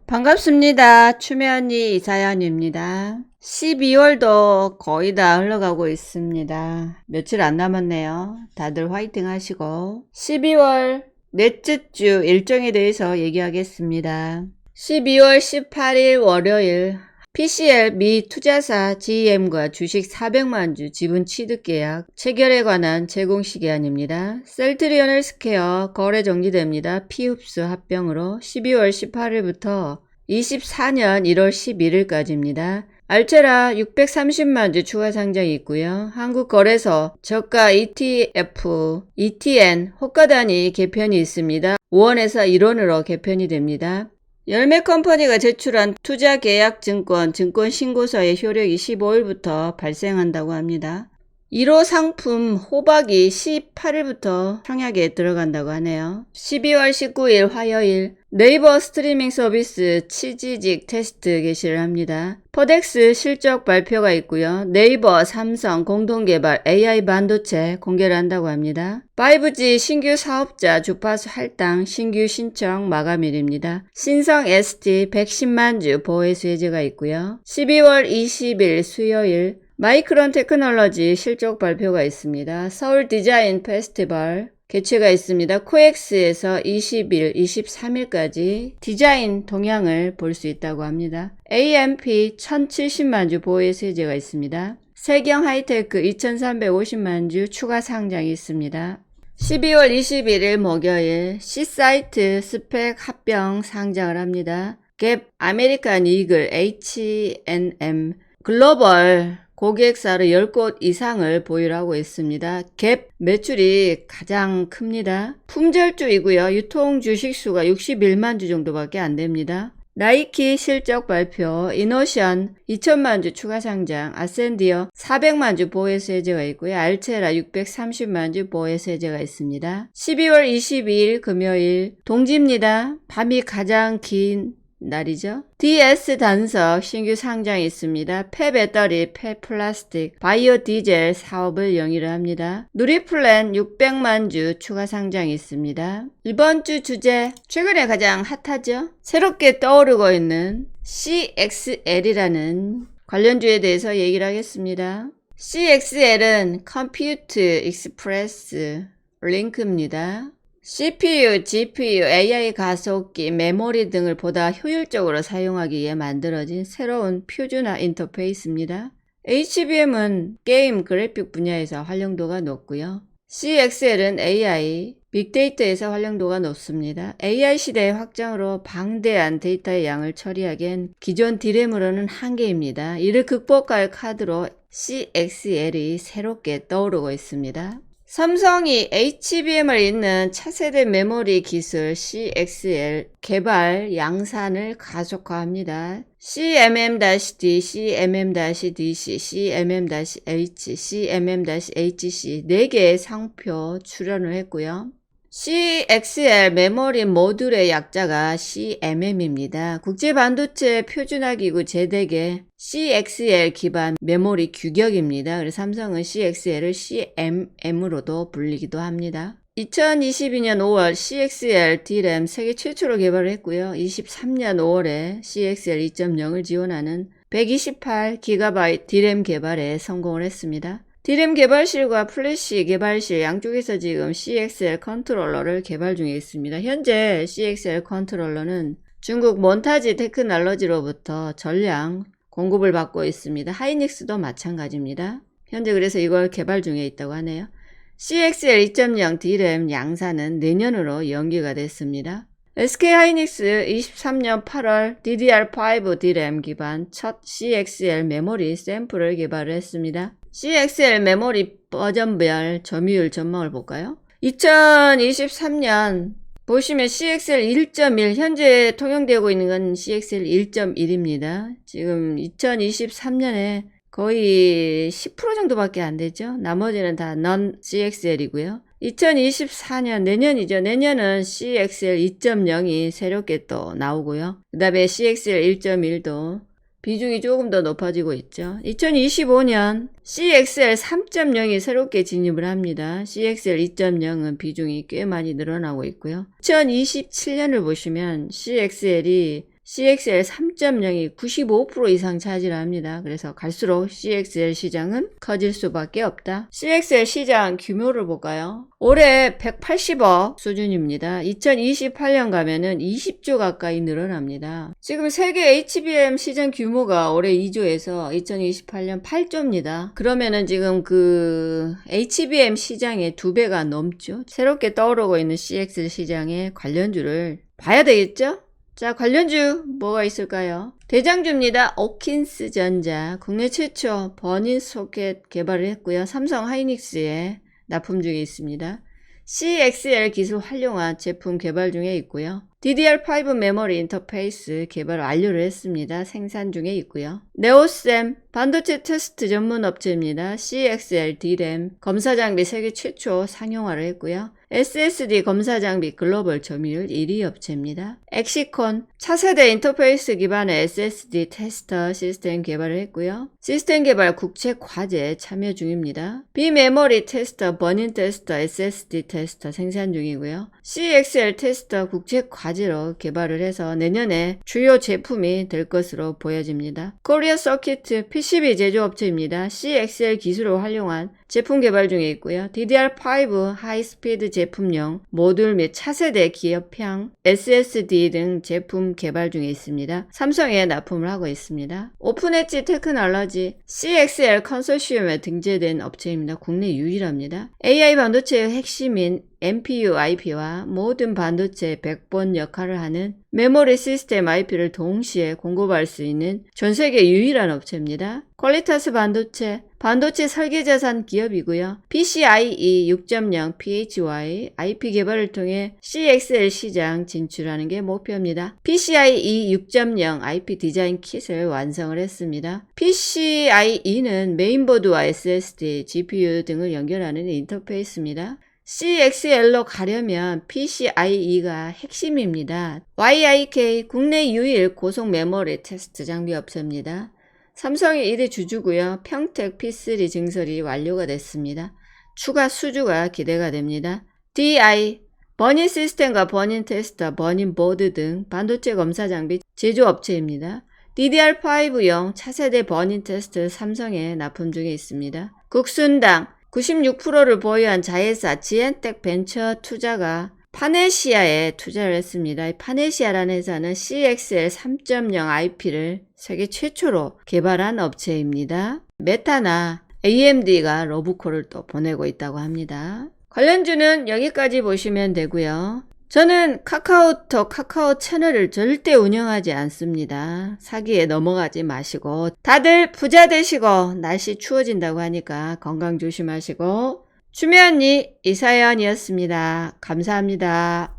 반갑습니다. 추미언니 이사연입니다. 12월도 거의 다 흘러가고 있습니다. 며칠 안 남았네요. 다들 화이팅 하시고 12월 넷째 주 일정에 대해서 얘기하겠습니다. 12월 18일 월요일 PCL 미 투자사 GM과 주식 400만주 지분 취득 계약 체결에 관한 제공시기한입니다. 셀트리온 헬스케어 거래 정지됩니다. 피흡수 합병으로 12월 18일부터 24년 1월 11일까지입니다. 알체라 630만주 추가 상장이 있고요. 한국거래소 저가 ETF, ETN 호가단위 개편이 있습니다. 5원에서 1원으로 개편이 됩니다. 열매 컴퍼니가 제출한 투자계약증권 증권신고서의 효력이 15일부터 발생한다고 합니다. 1호 상품 호박이 18일부터 청약에 들어간다고 하네요. 12월 19일 화요일 네이버 스트리밍 서비스 치지직 테스트 개시를 합니다. 퍼덱스 실적 발표가 있고요. 네이버, 삼성 공동개발 AI 반도체 공개를 한다고 합니다. 5G 신규 사업자 주파수 할당 신규 신청 마감일입니다. 신성 ST 110만주 보혜수 해제가 있고요. 12월 20일 수요일 마이크론 테크놀로지 실적 발표가 있습니다. 서울 디자인 페스티벌 개최가 있습니다. 코엑스에서 20일, 23일까지 디자인 동향을 볼 수 있다고 합니다. AMP 1070만주 보혜수 해제가 있습니다. 세경 하이테크 2350만주 추가 상장이 있습니다. 12월 21일 목요일 C사이트 스펙 합병 상장을 합니다. 갭, 아메리칸 이글, H&M, 글로벌 고객사로 10곳 이상을 보유하고 있습니다. 갭 매출이 가장 큽니다. 품절주이고요. 유통 주식수가 61만 주 정도밖에 안 됩니다. 나이키 실적 발표, 이노션 2천만 주 추가 상장, 아센디어 400만 주 보혜수 해제가 있고요. 알체라 630만 주 보혜수 해제가 있습니다. 12월 22일 금요일 동지입니다. 밤이 가장 긴 날이죠. DS 단석 신규 상장이 있습니다. 폐배터리, 폐플라스틱, 바이오 디젤 사업을 영위를 합니다. 누리플랜 600만 주 추가 상장이 있습니다. 이번 주 주제, 최근에 가장 핫하죠? 새롭게 떠오르고 있는 CXL이라는 관련주에 대해서 얘기를 하겠습니다. CXL은 컴퓨트 익스프레스 링크입니다. CPU, GPU, AI 가속기, 메모리 등을 보다 효율적으로 사용하기 위해 만들어진 새로운 표준화 인터페이스입니다. HBM은 게임, 그래픽 분야에서 활용도가 높고요. CXL은 AI, 빅데이터에서 활용도가 높습니다. AI 시대의 확장으로 방대한 데이터의 양을 처리하기엔 기존 D램으로는 한계입니다. 이를 극복할 카드로 CXL이 새롭게 떠오르고 있습니다. 삼성이 HBM을 잇는 차세대 메모리 기술 CXL 개발 양산을 가속화합니다. CMM-D, CMM-DC, CMM-H, CMM-HC 4개의 상표 출연을 했고요. CXL 메모리 모듈의 약자가 CMM입니다. 국제반도체 표준화기구 제덱의 CXL 기반 메모리 규격입니다. 그래서 삼성은 CXL을 CMM으로도 불리기도 합니다. 2022년 5월 CXL D램 세계 최초로 개발을 했고요. 23년 5월에 CXL 2.0을 지원하는 128GB D램 개발에 성공을 했습니다. D램 개발실과 플래시 개발실 양쪽에서 지금 CXL 컨트롤러를 개발 중에 있습니다. 현재 CXL 컨트롤러는 중국 몬타지 테크놀로지로부터 전량 공급을 받고 있습니다. 하이닉스도 마찬가지입니다. 현재 그래서 이걸 개발 중에 있다고 하네요. CXL 2.0 D램 양산은 내년으로 연기가 됐습니다. SK하이닉스 23년 8월 DDR5 D램 기반 첫 CXL 메모리 샘플을 개발을 했습니다. CXL 메모리 버전별 점유율 전망을 볼까요? 2023년 보시면 CXL 1.1 현재 통용되고 있는 건 CXL 1.1입니다. 지금 2023년에 거의 10% 정도밖에 안 되죠. 나머지는 다 non CXL이고요. 2024년 내년이죠. 내년은 CXL 2.0이 새롭게 또 나오고요. 그 다음에 CXL 1.1도 비중이 조금 더 높아지고 있죠. 2025년 CXL 3.0이 새롭게 진입을 합니다. CXL 2.0은 비중이 꽤 많이 늘어나고 있고요. 2027년을 보시면 CXL이 CXL 3.0이 95% 이상 차지를 합니다. 그래서 갈수록 CXL 시장은 커질 수밖에 없다. CXL 시장 규모를 볼까요? 올해 180억 수준입니다. 2028년 가면은 20조 가까이 늘어납니다. 지금 세계 HBM 시장 규모가 올해 2조에서 2028년 8조입니다. 그러면은 지금 그 HBM 시장의 2배가 넘죠. 새롭게 떠오르고 있는 CXL 시장의 관련주를 봐야 되겠죠? 자, 관련주 뭐가 있을까요? 대장주입니다. 오킨스전자 국내 최초 버닝 소켓 개발을 했고요. 삼성 하이닉스에 납품 중에 있습니다. CXL 기술 활용한 제품 개발 중에 있고요. DDR5 메모리 인터페이스 개발 완료를 했습니다. 생산 중에 있고요. 네오셈 반도체 테스트 전문 업체입니다. CXL D램 검사 장비 세계 최초 상용화를 했고요. SSD 검사 장비 글로벌 점유율 1위 업체입니다. 엑시콘 차세대 인터페이스 기반의 SSD 테스터 시스템 개발을 했고요. 시스템 개발 국제 과제 참여 중입니다. 비메모리 테스터, 버닝 테스터, SSD 테스터 생산 중이고요. CXL 테스터 국제 과제로 개발을 해서 내년에 주요 제품이 될 것으로 보여집니다. 코리아 서키트 PCB 제조업체입니다. CXL 기술을 활용한 제품 개발 중에 있고요. DDR5 하이스피드 제품용 모듈 및 차세대 기업형 SSD 등 제품 개발 중에 있습니다. 삼성에 납품을 하고 있습니다. 오픈엣지 테크놀로지 CXL 컨소시엄에 등재된 업체입니다. 국내 유일합니다. AI 반도체의 핵심인 NPU IP와 모든 반도체 백본 역할을 하는 메모리 시스템 IP를 동시에 공급할 수 있는 전세계 유일한 업체입니다. 퀄리타스 반도체 설계자산 기업이고요. PCIe 6.0 PHY IP 개발을 통해 CXL 시장 진출하는 게 목표입니다. PCIe 6.0 IP 디자인 킷을 완성을 했습니다. PCIe는 메인보드와 SSD, GPU 등을 연결하는 인터페이스입니다. CXL로 가려면 PCIe가 핵심입니다. YIK 국내 유일 고속 메모리 테스트 장비 업체입니다. 삼성이 1위 주주고요. 평택 P3 증설이 완료가 됐습니다. 추가 수주가 기대가 됩니다. DI 버닝 시스템과 버닝 테스터, 버닝 보드 등 반도체 검사 장비 제조업체입니다. DDR5용 차세대 버닝 테스트 삼성에 납품 중에 있습니다. 국순당 96%를 보유한 자회사 지엔텍 벤처 투자가 파네시아에 투자를 했습니다. 파네시아라는 회사는 CXL 3.0 IP를 세계 최초로 개발한 업체입니다. 메타나 AMD가 러브콜을 또 보내고 있다고 합니다. 관련주는 여기까지 보시면 되고요. 저는 카카오톡, 카카오 채널을 절대 운영하지 않습니다. 사기에 넘어가지 마시고 다들 부자 되시고 날씨 추워진다고 하니까 건강 조심하시고 주면이 이사연이었습니다. 감사합니다.